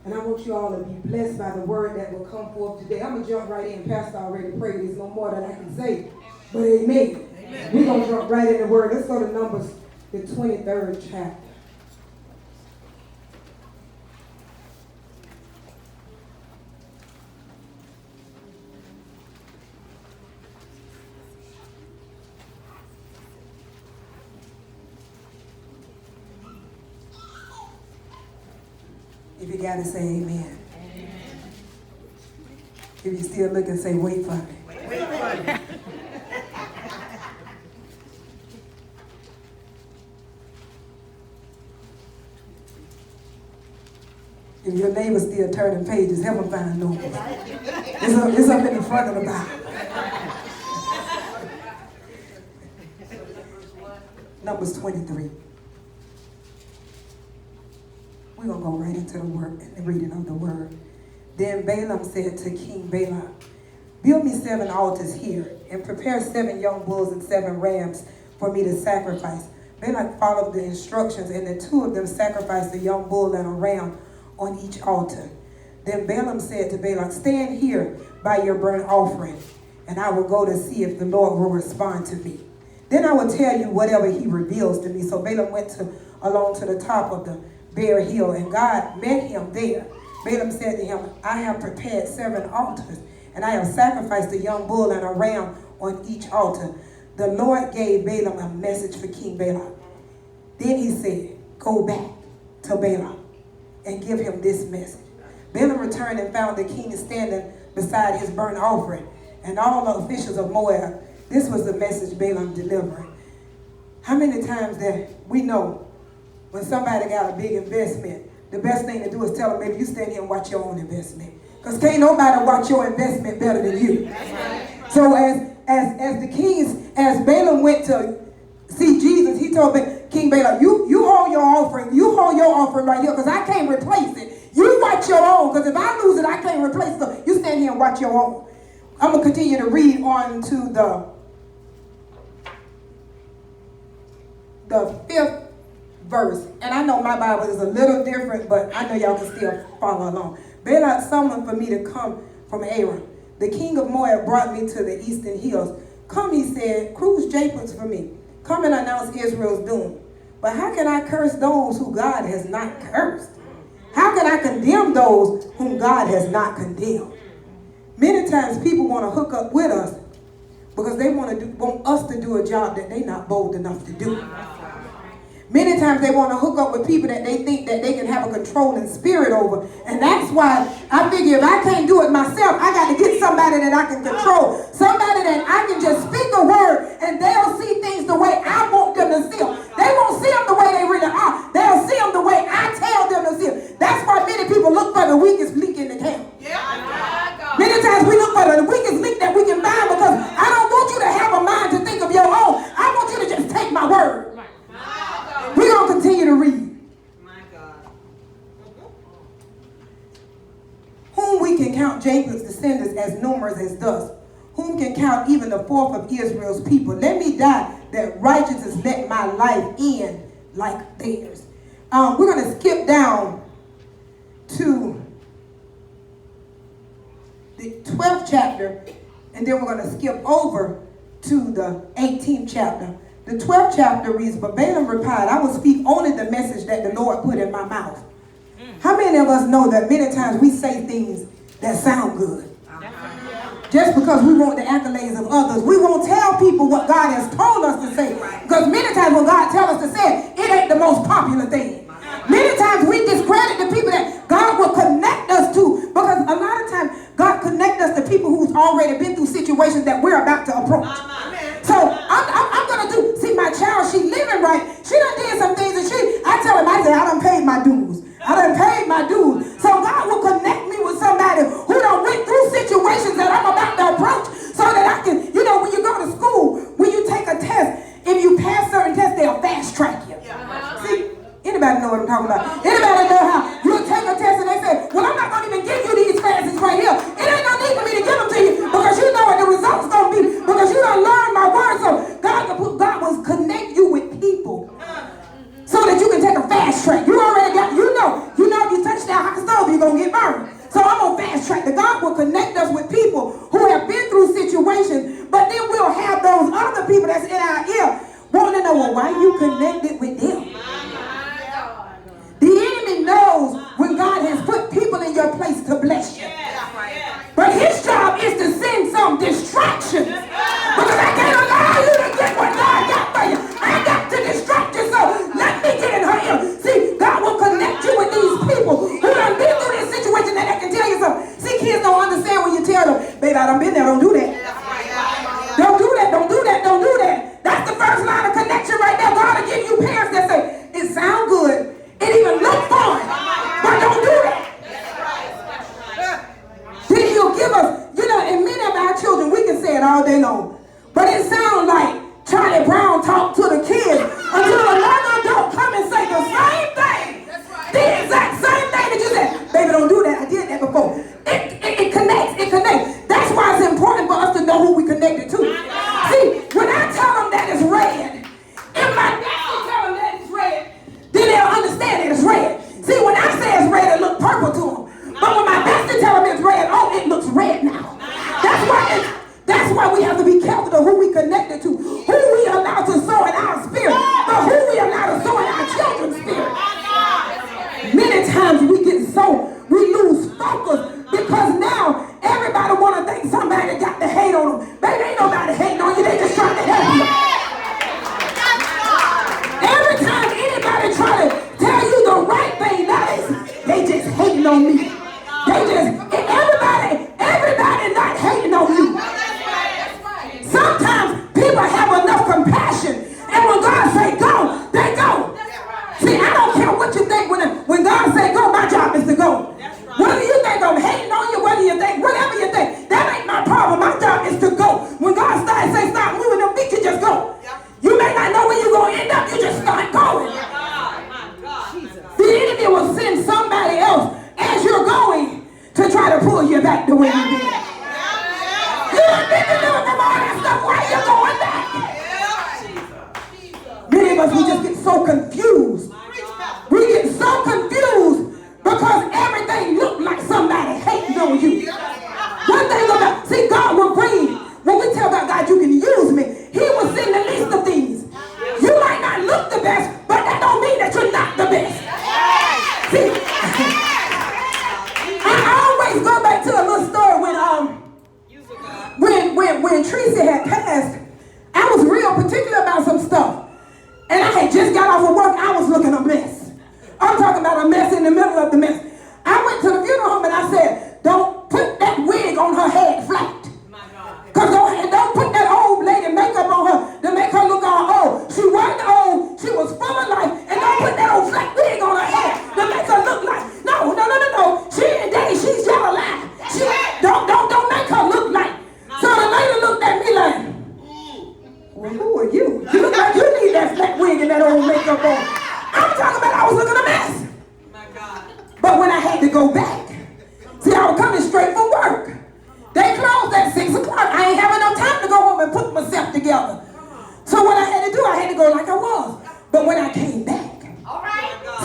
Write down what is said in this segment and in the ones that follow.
And I want you all to be blessed by the word that will come forth today. I'm going to jump right in. Pastor already prayed. There's no more that I can say. But amen. We're going to jump right in the word. Let's go to Numbers, the 23rd chapter. If you got to say amen. If you still looking, say wait for me. Wait for me. If your neighbor's still turning pages, help them find Numbers. It's up in the front of the Bible. Numbers 23. We're going to go right into the word and the reading of the word. Then Balaam said to King Balak, build me 7 altars here and prepare 7 young bulls and 7 rams for me to sacrifice. Balak followed the instructions, and the 2 of them sacrificed a young bull and a ram on each altar. Then Balaam said to Balak, stand here by your burnt offering, and I will go to see if the Lord will respond to me. Then I will tell you whatever he reveals to me. So Balaam went along to the top of the bare hill, and God met him there. Balaam said to him, I have prepared 7 altars, and I have sacrificed a young bull and a ram on each altar. The Lord gave Balaam a message for King Balak. Then he said, go back to Balaam and give him this message. Balaam returned and found the king standing beside his burnt offering and all the officials of Moab. This was the message Balaam delivered. How many times that we know when somebody got a big investment, the best thing to do is tell them, maybe you stand here and watch your own investment. Because can't nobody watch your investment better than you. So as the kings, as Balaam went to see Jesus, he told King Balaam, you hold your offering right here, because I can't replace it. You watch your own, because if I lose it, I can't replace it. So you stand here and watch your own. I'm going to continue to read on to the 5th verse. And I know my Bible is a little different, but I know y'all can still follow along. Balak summoned for me to come from Aram. The king of Moab brought me to the eastern hills. Come, he said, cruise Japheth for me. Come and announce Israel's doom. But how can I curse those who God has not cursed? How can I condemn those whom God has not condemned? Many times people want to hook up with us because they want us to do a job that they're not bold enough to do. Many times they want to hook up with people that they think that they can have a controlling spirit over. And that's why I figure if I can't do it myself, I got to get somebody that I can control. Somebody that I can just speak a word and they'll see things the way I want them to see them. They won't see them the way they really are. They'll see them the way I tell them to see them. That's why many people look for the weakest link in the camp. Many times we look for the weakest link that we can find because I don't want you to have a mind to think of your own. I want you to just take my word. We're going to continue to read. My God. Whom we can count Jacob's descendants as numerous as dust. Whom can count even the fourth of Israel's people. Let me die that righteousness let my life end like theirs. We're going to skip down to the 12th chapter, and then we're going to skip over to the 18th chapter. The 12th chapter reads, but Balaam replied, I will speak only the message that the Lord put in my mouth. How many of us know that many times we say things that sound good? Just because we want the accolades of others. We won't tell people what God has told us to say. Because many times when God tells us to say it ain't the most popular thing. Many times we discredit the people that God will connect us to. Because a lot of times God connects us to people who's already been through situations that we're about to approach. So I'm going to do, see my child, she living right. She done did some things and I tell him, I done paid my dues. I done paid my dues. So God will connect me with somebody who done went through situations that I'm about to approach so that I can, when you go to school, when you take a test, if you pass certain tests, they'll fast track you. See, anybody know what I'm talking about? Anybody know how you'll take a test and they say, well, I'm not going to even give you these classes right here. It ain't no need for me to give them to you because you know what the results going to be because you done learned my word. So God will connect you with people so that you can take a fast track. You already got, you know if you touch that hot baby, don't do that. I did that before. It connects. It connects. That's why it's important for us to know who we connected to. See, when I tell them that it's red, if my daddy tell them that it's red, then they'll understand that it's red. See, when I say it's red, it looks purple to them. But when my bestie tell them it's red, oh, it looks red now. That's why we have to be careful to who we connected to, who we allow to sow in our spirit, but who we allow to sow in our children's spirit. Many times we lose focus because now everybody want to think somebody got the hate on them. Baby, ain't nobody hating on you. They just trying to help you. Every time anybody try to tell you the right thing, they just hating on me. Everybody not hating on you. Sometimes people have enough compassion, and when God say go, they go. See, I don't care what you think when God say go, my job is to go. Whether you think I'm hating on you, whether you think, whatever you think, that ain't my problem. My job is to go. When God say stop moving them feet, you just go. You may not know where you're going to end up, you just start going. The enemy will send somebody else as you're going to try to pull you back the way you did. You don't need to do it from all that stuff. Why you going back? Many of us, we just get so confused. We get so confused because everything looked like somebody hating on you. One thing about, see, God will bring, when we tell God, you can use me, he will send the least of things. You might not look the best, but that don't mean that you're not the best. See, I always go back to a little story when Tracy had passed. I was real particular about some stuff. And I had just got off of work. I was looking a mess. I'm talking about a mess in the middle of the mess. I went to the funeral home and I said, don't put that wig on her head flat. Because don't put that old lady makeup on her to make her look all old. She wasn't old. She was full of life. And don't put that old flat wig on her head to make her look like, no. She ain't dead. She's still alive. Don't make her look like. So the lady looked at me like, well, who are you? You look like you need that flat wig and that old makeup on. I'm talking about I was looking a mess. But when I had to go back, see, I was coming straight from work. They closed at 6 o'clock. I ain't having no time to go home and put myself together. So what I had to do, I had to go like I was. But when I came back,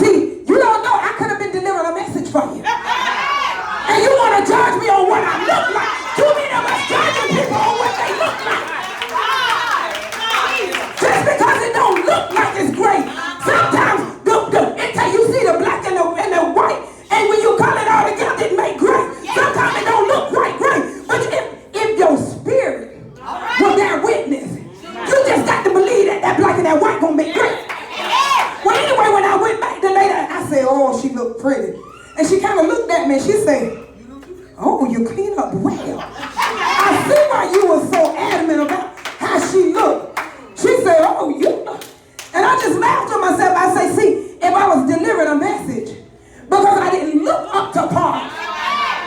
see, you don't know, I could have been delivering a message for you. And you want to judge me on what I look like. Too many of us judging people on what they look like. Just because it don't look like it's great. Sometimes you see the black and the white, and when you call it all together, it make gray. Sometimes it don't look quite great. But if your spirit will bear witness, you just got to believe that black and that white gonna make great. Well, anyway, when I went back to later, I said, oh, she looked pretty. And she kind of looked at me and she said, oh, you clean up well. I see why you were so adamant about how she looked. She said, oh, you look. And I just laughed to myself. I say, see, if I was delivering a message because I didn't look up to par,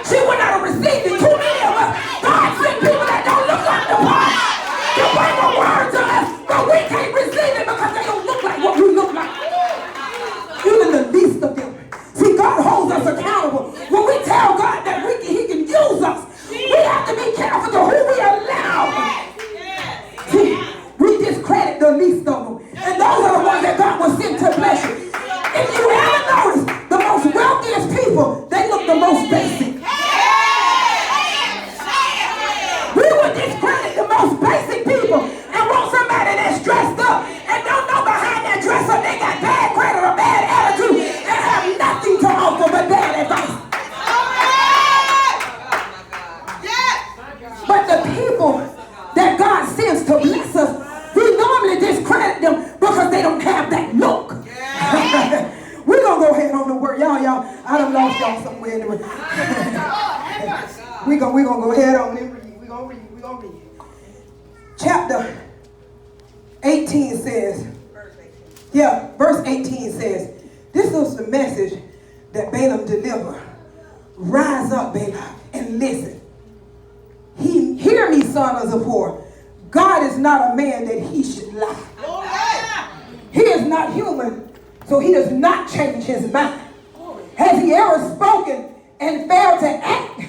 she would not have received it. Too many of us, God sent people that don't look up to par to bring a word to us, but we can't receive it because they don't look like what we look like. Even the least of them. See, God holds us accountable. When we tell God that he can use us, we have to be careful to who we allow. See, we discredit the least of them. And those are the ones that God will send to bless you. If you ever notice, the most wealthiest people, they look the most basic. We will discredit the most basic people and want somebody that's dressed up and don't know behind that dress up they got bad credit or bad attitude and have nothing to offer but bad advice. But the people that God sends to bless us, we normally discredit them because they don't have that look. We're going to go ahead on the word. Y'all, I done lost y'all somewhere anyway. We're going to go ahead on and read. We're going to read. Chapter 18 says, verse 18 says, this was the message that Balaam delivered. Rise up, Balaam, and listen. Hear me, son of Zippor. God is not a man that he should lie. He is not human, so he does not change his mind. Has he ever spoken and fail to act,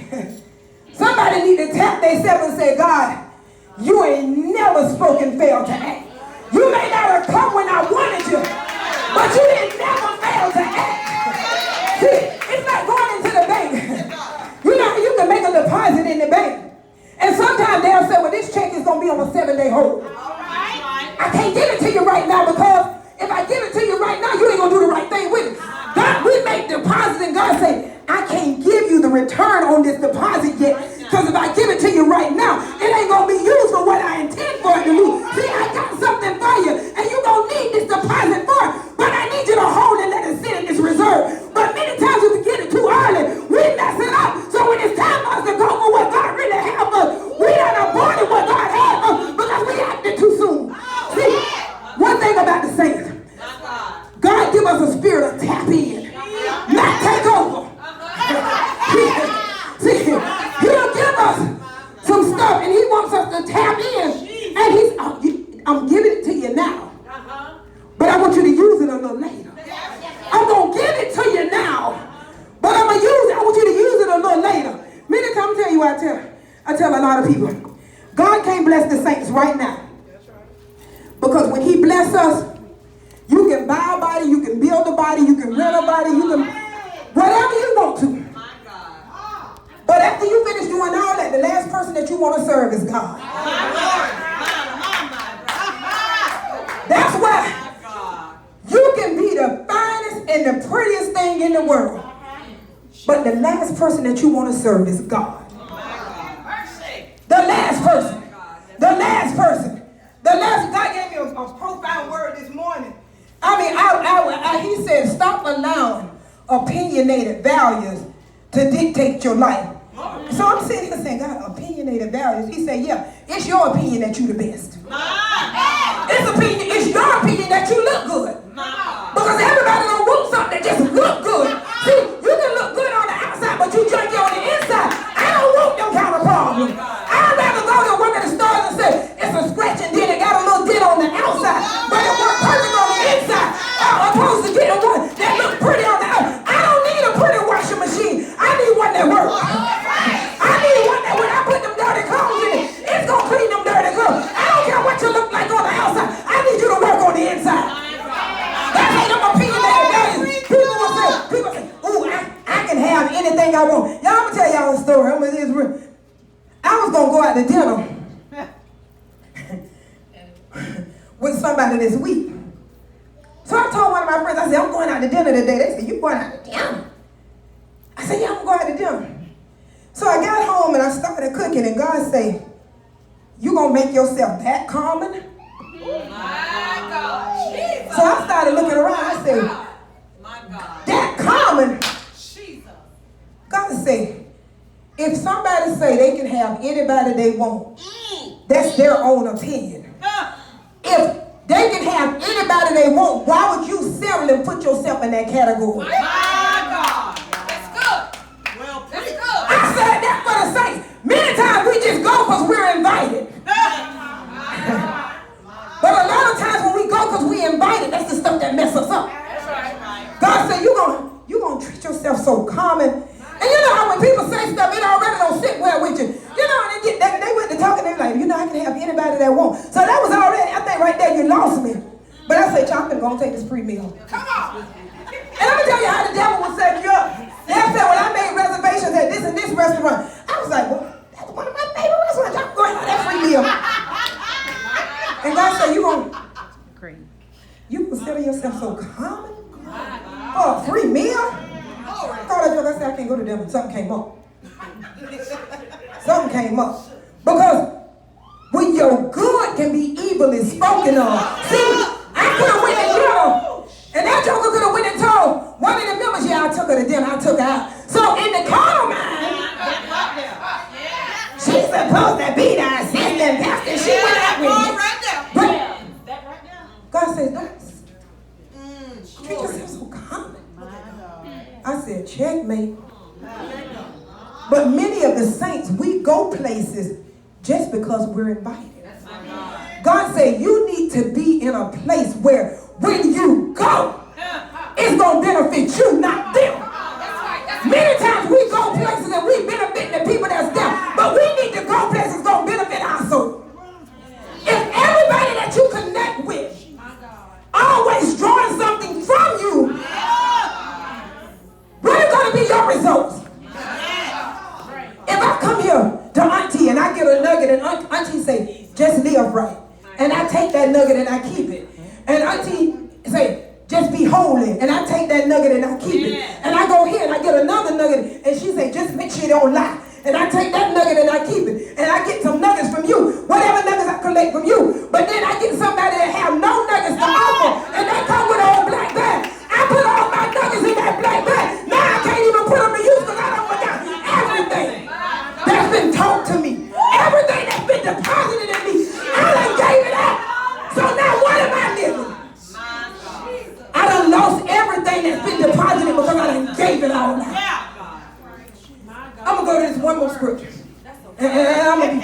somebody need to tap themselves and say, God, you ain't never spoken fail to act. You may not have come when I wanted you, but you didn't never fail to act. See, it's like going into the bank. You know, you can make a deposit in the bank. And sometimes they'll say, well, this check is going to be on a 7-day hold. I can't give it to you right now because if I give it to you right now, you ain't going to do the right thing with it. God, we make deposits and God say, I can't give you the return on this deposit yet. Because if I give it to you right now, it ain't going to be used for what I intend for it to be. See, I got something for you and you're going to need this deposit for it. But I need you to hold and let it sit in this reserve. But many times we get it too early. We mess it up. So when it's time for us to go for what God really has us, we done aborted what God has us because we acted too soon. See, one thing about the saints, God give us a spirit of tap in, not take over. See, he'll give us some stuff and he wants us to tap in. And I'm giving it to you now, but I want you to use it a little later. I'm going to give it to you now, but I'm going to use it. I want you to use it a little later. Many times I tell you, I tell a lot of people, God can't bless the saints right now. Because when he bless us, you can buy a body, you can build a body, you can rent a body, you can, whatever you want to. But after you finish doing all that, the last person that you want to serve is God. That's why you can be the finest and the prettiest thing in the world. But the last person that you want to serve is God. The last person. The last person. God gave me a profound word this morning. I mean, he said, stop allowing opinionated values to dictate your life. So I'm sitting here saying, God, opinionated values. He said, yeah, it's your opinion that you the best. It's your opinion that you look good. Because everybody don't want something that just look good. See, you can look good on the outside, but you junky on the inside. I don't want them kind of problem. I'd rather go to one of the stores and say, it's a scratch and then it got a little dent on the outside, but it worked perfect on the inside. Opposed to getting one that looks pretty on the outside. I don't need a pretty washing machine. I need one that works. I need one that when I put them dirty clothes in it, it's going to clean them dirty clothes. I don't care what you look like on the outside. I need you to work on the inside. That's how them opinionated values. People say, ooh, I can have anything I want. Y'all, I'm going to tell y'all a story. I was going to go out to dinner with somebody this week. So I told one of my friends, I said, I'm going out to dinner today. They said, you going out to dinner? I said, yeah, I'm going out to dinner. So I got home and I started cooking and God said, you going to make yourself that common? My God. Jesus. So I started looking around. I said, that common? God said, if somebody say they can have anybody they want, that's their own opinion. If they can have anybody they want, why would you settle and put yourself in that category? My God. That's good. Well, that's good. I said that for the saints. Many times we just go because we're invited. But a lot of times when we go because we're invited, that's the stuff that messes us up. God said, you're gonna treat yourself so common. And you know how when people say stuff, it already don't sit well with you. You know, and they went to talking, they like, you know, I can have anybody that wants. So that was already, I think right there you lost me. But I said, y'all gonna take this free meal. Come on. And let me tell you how the devil will set you up. They said when I made reservations at this and this restaurant, I was like, well, that's one of my favorite restaurants. I'm going to that free meal. And God said, you consider yourself so common for a free meal? I said, I can't go to them, and something came up. Something came up. Because when your good can be evilly spoken of. See, I could have went and and that joker could have went and told one of the members, yeah, I took her to dinner, I took her out. So in the carnal mind, she's supposed to be the assistant pastor. She went out with me. But God says, don't treat yourself so common. I said, checkmate. But many of the saints, we go places just because we're invited. God said, you need to be in a place where when you go, it's going to benefit you, not them. Many times we go places and we benefit the people that's there. But we need to go places that's going to benefit our soul. If everybody that you connect with always drawing something from you, what are going to be your results? If I come here to Auntie and I get a nugget and Auntie say, just live right. And I take that nugget and I keep it. And Auntie say, just be holy. And I take that nugget and I keep it. And I go here and I get another nugget and she say, just make sure you don't lie. And I take that nugget and I keep it. And I get some nuggets from you. Whatever nuggets I collect from you. But then I get somebody that have no nuggets to offer. And they come with an old black bag. I put all my nuggets in that black bag. Now I can't even put them to use because I don't forgot everything that's been taught to me. Everything that's been deposited in me. I done gave it up. So now what am I living? I done lost everything that's been deposited because I done gave it all up. I'm going to go to this one more scripture. And I'm going to be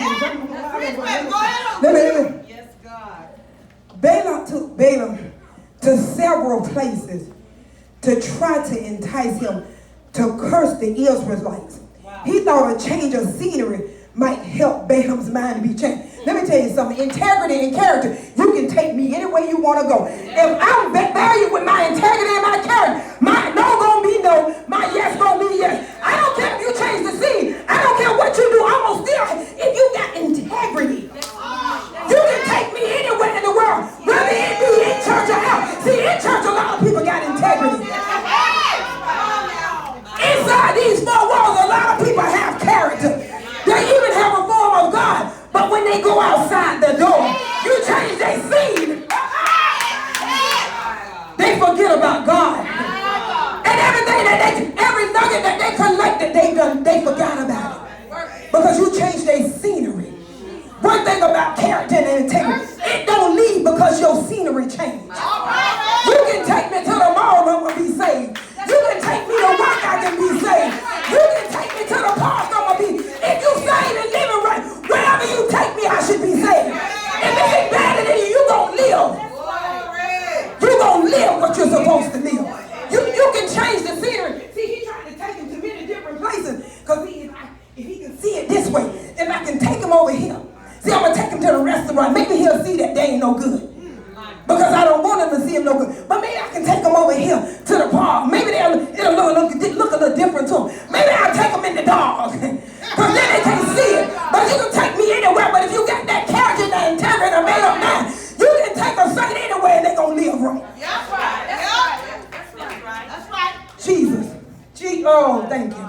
Yes, God. Balaam took Balaam to several places to try to entice him to curse the Israelites. Wow. He thought a change of scenery might help Balaam's mind to be changed. Let me tell you something. Integrity and character, you can take me any way you want to go. If I'm valued with my integrity and my character, my no gonna be no, my yes gonna be yes. I don't care if you change the scene. I don't care what you do. I'm gonna still, if you got integrity, you can take me anywhere in the world, whether it be in church or out. See, in church, a lot of people got integrity. Inside these four walls, a lot of people have character. They even have a form of God. But when they go outside the door, you change their scene. They forget about God. And everything every nugget that they collected, they forgot about it. Because you changed their scenery. One thing about character and integrity, it don't leave because your scenery changed. You can take me to the mall, I'm going to be saved. You can take me to work, I can be saved. You can take me to the park, I'm going to be. If you saved and living right, wherever you take me, I should be saved. If it's better than you, you're going to live. You're going to live what you're supposed to live. You can change the scenery. See, he's trying to take him to many different places. Because if he can see it this way, if I can take him over here. See, I'm going to take him to the restaurant. Maybe he'll see that they ain't no good. Because I don't want him to see him no good. But maybe I can take him over here to the park. Maybe it'll look a little different to him. Maybe I'll take him in the dog. Because then they can't see it. But you can take me anywhere. But if you got that character, that integrity, and made up mind, you can take a saint anywhere and they're going to live right. That's right. That's right. Jesus. Oh, thank you.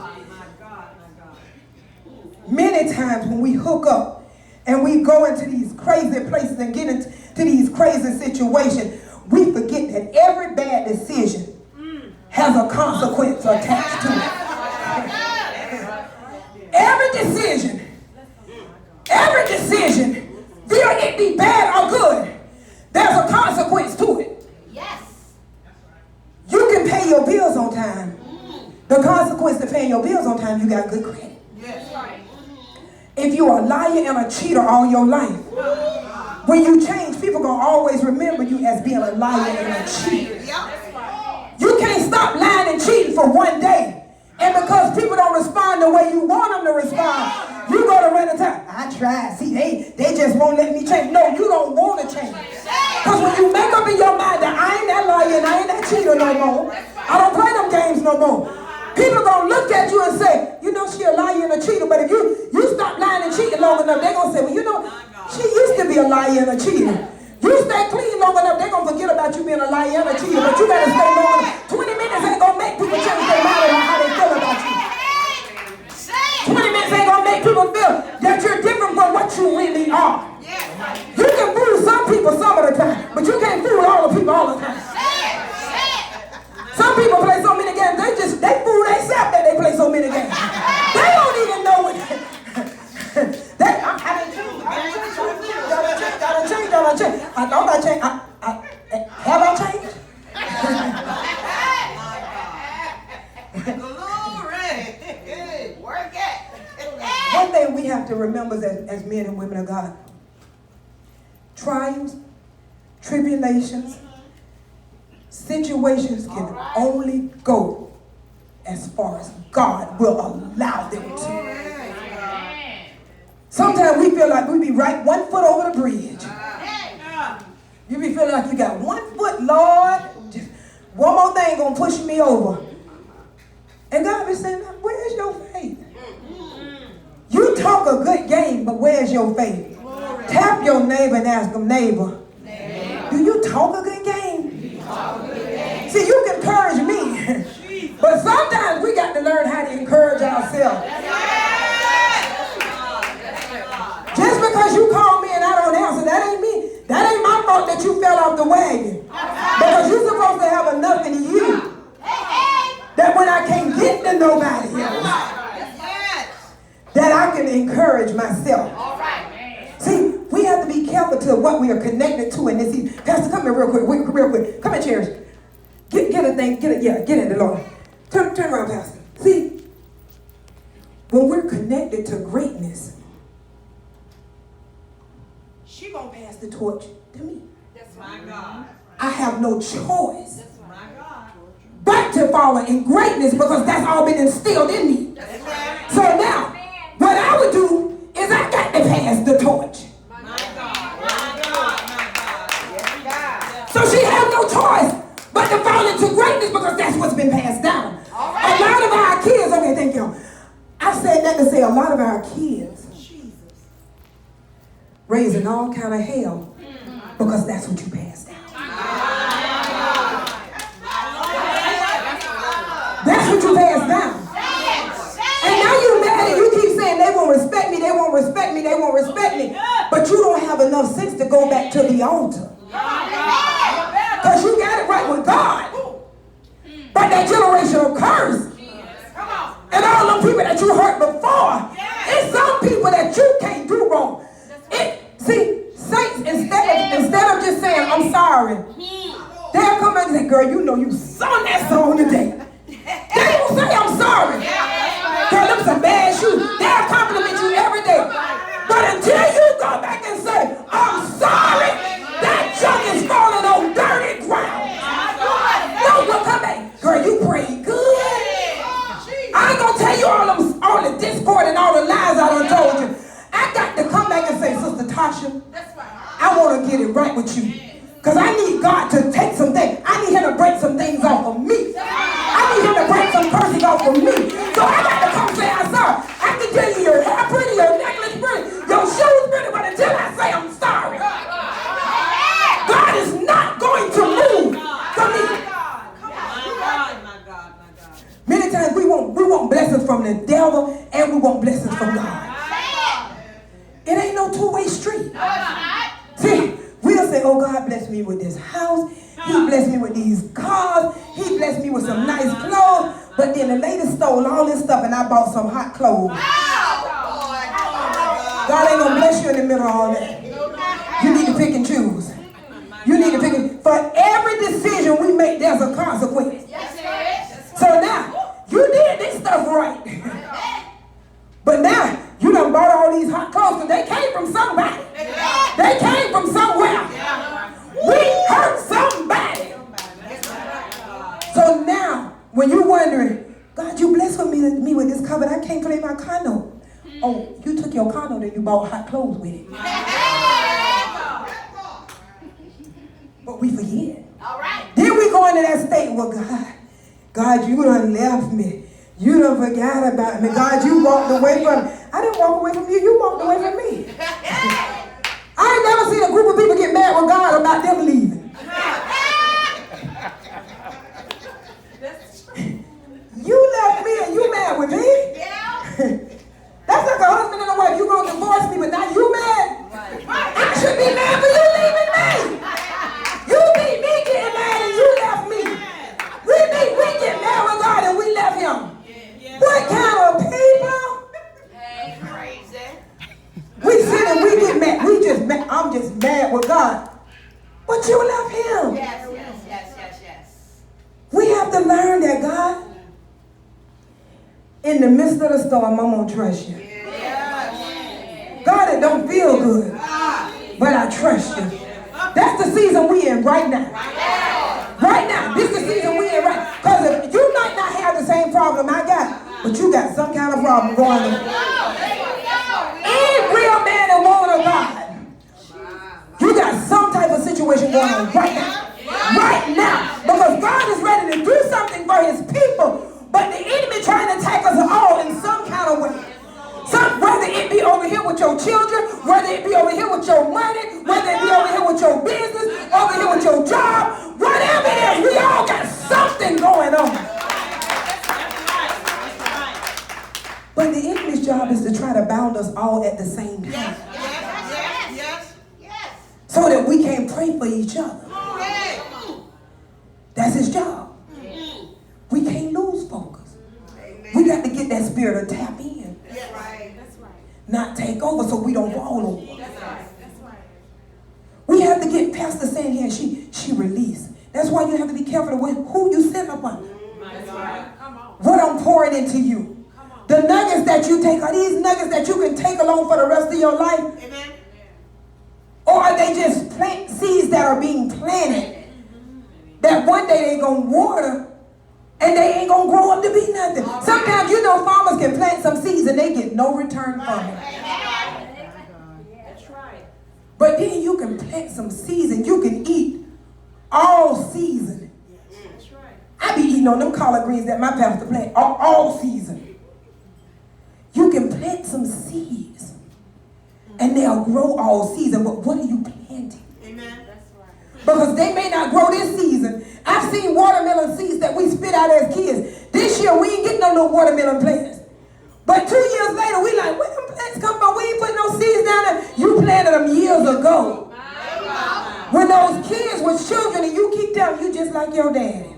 Many times when we hook up, and we go into these crazy places and get into these crazy situations, we forget that every bad decision has a consequence attached to it. Every decision, be it be bad or good, there's a consequence to it. Yes. You can pay your bills on time. The consequence to paying your bills on time, you got good credit. Yes. If you're a liar and a cheater all your life, when you change, people going to always remember you as being a liar and a cheater. You can't stop lying and cheating for one day. And because people don't respond the way you want them to respond, you go to run into time. I tried. See, they just won't let me change. No, you don't want to change. Because when you make up in your mind that I ain't that liar and I ain't that cheater no more, I don't play them games no more. People going to look at you and say, you know, she a liar and a cheater. But if you stop lying and cheating long enough, they're going to say, well, you know, she used to be a liar and a cheater. You stay clean long enough, they're going to forget about you being a liar and a cheater. But you got to stay long enough. 20 minutes ain't going to make people change their mind on how they feel about you. 20 minutes ain't going to make people feel that you're different from what you really are. You can fool some people some of the time, but you can't fool all the people all the time. Some people play so many games, they fool themselves that they play so many games. They don't even know what I change. I thought I changed. Have I changed? Glory. Work it. One thing we have to remember as men and women of God, trials, tribulations, situations can only go as far as God will allow them to. Sometimes we feel like we be right 1 foot over the bridge. You be feeling like you got 1 foot, Lord. Just one more thing gonna push me over. And God be saying, where's your faith? You talk a good game, but where's your faith? Tap your neighbor and ask them, neighbor, do you talk a good game? See, you can encourage me, but sometimes we got to learn how to encourage ourselves. Just because you call me and I don't answer, that ain't me. That ain't my fault that you fell off the wagon. Because you're supposed to have enough in you that when I can't get to nobody else, that I can encourage myself. See, we have to be careful to what we are connected to in this season. Pastor, come here real quick. Come here, Cherish. Get a thing, get in the Lord. Turn around, Pastor. See, when we're connected to greatness, she gonna pass the torch to me. That's my God. I have no choice. That's my God. But to follow in greatness because that's all been instilled in me. That's right. So now, what I would do is I got to pass the torch. My God. My God. My God. Yes, God. So she has no choice but to fall into greatness because that's what's been passed down. Right. A lot of our kids, okay, thank you. I said that to say a lot of our kids raising all kind of hell because that's what you passed down. That's what you passed down. And now you're mad and you keep saying they won't respect me, they won't respect me, they won't respect me. But you don't have enough sense to go back to the altar. Because you got it right with God. But that generational curse and all the people that you hurt before, it's some people that you can't do wrong. See, saints, instead of just saying, I'm sorry, they'll come back and say, girl, you know you sung that song today. They won't say, I'm sorry. Girl, them some bad shoes. They'll compliment you every day. But until you go back and say, I'm sorry, that junk is falling on dirty ground. No, we'll come back. Girl, you prayed good. I ain't going to tell you all the discord and all the lies I done told you. I got to come back and say, Sister Tasha, I want to get it right with you. Because I need God to take some things. I need him to break some things off of me. I need him to break some curses off of me. So I got to come say, I'm sorry. I can tell you your hair pretty, your necklace pretty, your shoes pretty, but until I say I'm sorry, God is not going to move for me. Many times we want blessings from the devil and we want blessings from God. It ain't no two-way street. See, we'll say, oh, God bless me with this house. He blessed me with these cars. He blessed me with some nice clothes. But then the lady stole all this stuff and I bought some hot clothes. God ain't going to bless you in the middle of all that. You need to pick and choose. You need to pick and... For every decision we make, there's a consequence. So now, you did this stuff right. But now, you done bought all these hot clothes because they came from somebody. They came from somewhere. We hurt somebody. So now, when you're wondering, God, you blessed me with this cover, I can't play my condo. Oh, you took your condo and you bought hot clothes with it. But we forget. Then we go into that state, well, God, you done left me. You done forgot about me. God, you walked away from me. I didn't walk away from you. You walked away from me. I ain't never seen a group of people get mad with God about them leaving. You left me and you mad with me? That's like a husband and a wife. You gonna divorce me, but now you mad? I should be mad for you leaving me. You beat me getting mad and you left me. We get mad with God and we left him. What kind of people? Crazy. We sit and we get mad. I'm just mad with God. But you left him. Yes. We have to learn that, God, in the midst of the storm, I'm going to trust you. God, it don't feel good, but I trust you. That's the season we in right now. Right now. This is the season we in right now. Because you might not have the same problem But you got some kind of problem going on. Any real man and woman of God, you got some type of situation going on right now. Right now. Because God is ready to do something for his people. But the enemy trying to attack us all in some kind of way. Whether it be over here with your children, whether it be over here with your money, whether it be over here with your business, over here with your job, whatever it is, we all got something going on. But the enemy's job is to try to bound us all at the same time. So that we can't pray for each other. That's his job. We can't lose focus. We got to get that spirit to tap in. That's right. Not take over so we don't fall over. That's right. We have to get Pastor saying here, she released. That's why you have to be careful with who you send up on. What I'm pouring into you. The nuggets that you take, are these nuggets that you can take along for the rest of your life? Amen. Or are they just plant seeds that are being planted? That one day they're going to water and they ain't going to grow up to be nothing. Sometimes you know farmers can plant some seeds and they get no return from it. That's right. But then you can plant some seeds and you can eat all season. That's right. I be eating on them collard greens that my pastor plant all season. You can plant some seeds and they'll grow all season. But what are you planting? Amen. That's right. Because they may not grow this season. I've seen watermelon seeds that we spit out as kids. This year we ain't getting no little watermelon plants. But 2 years later we like, where them plants come from? We ain't putting no seeds down there. You planted them years ago. When those kids was children and you keep telling you just like your daddy.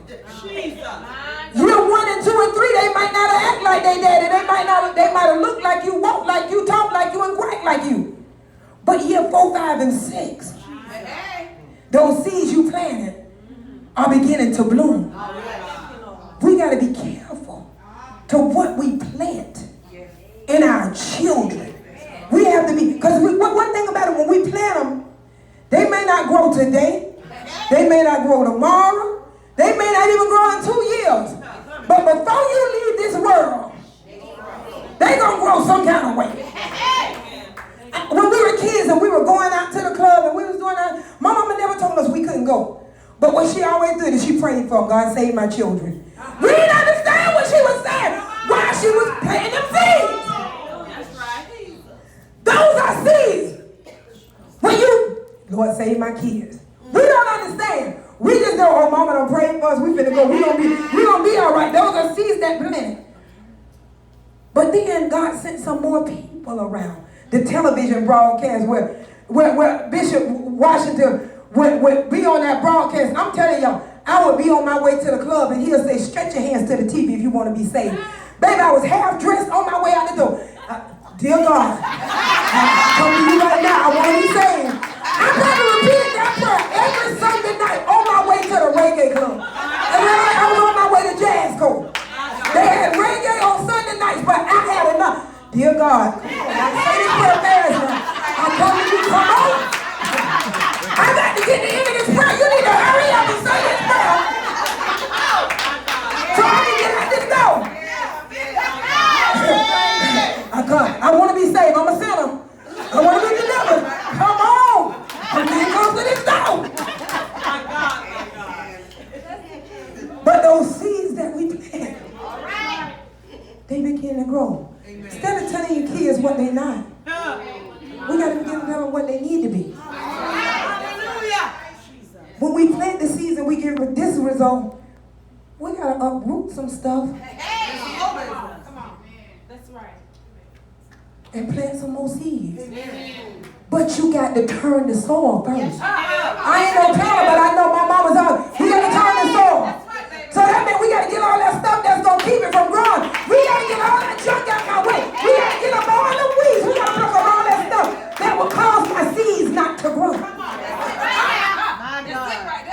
Year 1 and 2 and 3, they might not have act like they daddy. They might have looked like you, walked like you, talked like you, and quacked like you. But year 4, 5, and 6, those seeds you planted are beginning to bloom. We got to be careful to what we plant in our children. We have to be, because one thing about it, when we plant them, they may not grow today. They may not grow tomorrow. They may not even grow in 2 years. But before you leave this world, they're going to grow some kind of way. When we were kids and we were going out to the club and we was doing that, my mama never told us we couldn't go. But what she always did is she prayed for them. God save my children. We didn't understand what she was saying while she was planting them seeds. That's right. Those are seeds. When you, Lord save my kids. We don't understand. We just know, oh, mama don't pray for us. We finna go. We gonna be all right. Those are seeds that planted. But then God sent some more people around. The television broadcast where Bishop Washington would be on that broadcast. I'm telling y'all, I would be on my way to the club and he'll say, stretch your hands to the TV if you want to be saved. Baby, I was half dressed on my way out the door. Dear God, I come to you right now. I want to be saved. I probably repeated that prayer every Sunday night on my way to the reggae club. And then I was on my way to jazz court. They had reggae on Sunday nights, but I had enough. Dear God, I say this prayer fast now. I'm coming to you, come on. I got to get the end of this prayer. You need to hurry up and say this prayer. So I can get out this door. I want to be saved. I'm a sinner. I want to be delivered. Come on. I'm getting close to this door. But those seeds that we plant, they begin to grow. Instead of telling your kids what they're not, we got to begin to tell them what they need to be. When we plant the seeds and we get this result, we got to uproot some stuff. Come on. That's right. And plant some more seeds. But you got to turn the soil first. I ain't no planter, but I know my mama's out. We got to turn the soil. So that means we got to get all that stuff that's going to keep it from growing. We got to get all that junk out my way. We got to get up all the weeds. We got to pluck up all that stuff that will cause my seeds not to grow.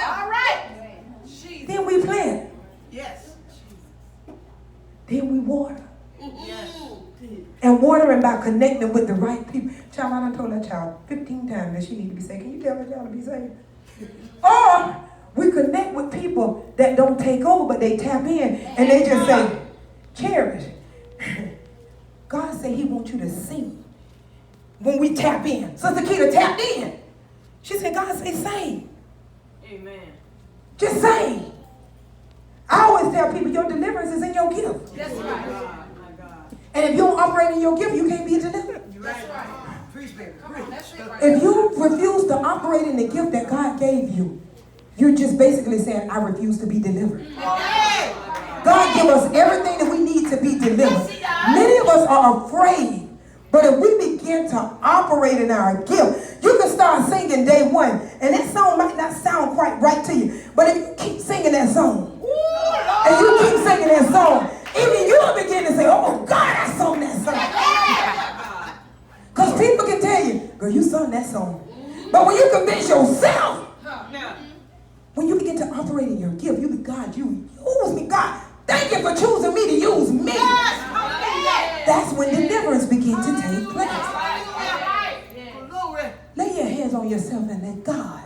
All right. Then we plant. Yes. Then we water. Yes. And watering by connecting with the right people. Child, I done told that child 15 times that she need to be saved. Can you tell that child to be saved? Or we connect with people that don't take over, but they tap in and they just say, cherish. God said he wants you to sing. When we tap in. Sister Keita tapped in. She said, God say sing. Amen. Just sing. I always tell people your deliverance is in your gift. That's right. My God. And if you don't operate in your gift, you can't be delivered. That's right. Preach, baby. If you refuse to operate in the gift that God gave you, you're just basically saying, I refuse to be delivered. God give us everything that we need to be delivered. Many of us are afraid. But if we begin to operate in our gift, you can start singing day one. And that song might not sound quite right to you. But if you keep singing that song, and you keep singing that song, even you'll begin to say, oh God, I sung that song. Because people can tell you, girl, you sung that song. But when you convince yourself, when you begin to operate in your gift, you be, God, you use me. God, thank you for choosing me to use me. That's when deliverance begins to take place. Lay your hands on yourself and let God.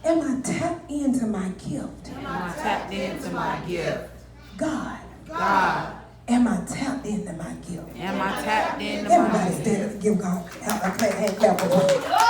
Am I tapped into my gift? Am I tapped into my gift? God. God. Am I tapped into my gift? Am I tapped into my Everybody gift? stand up and give God a hand clap of praise.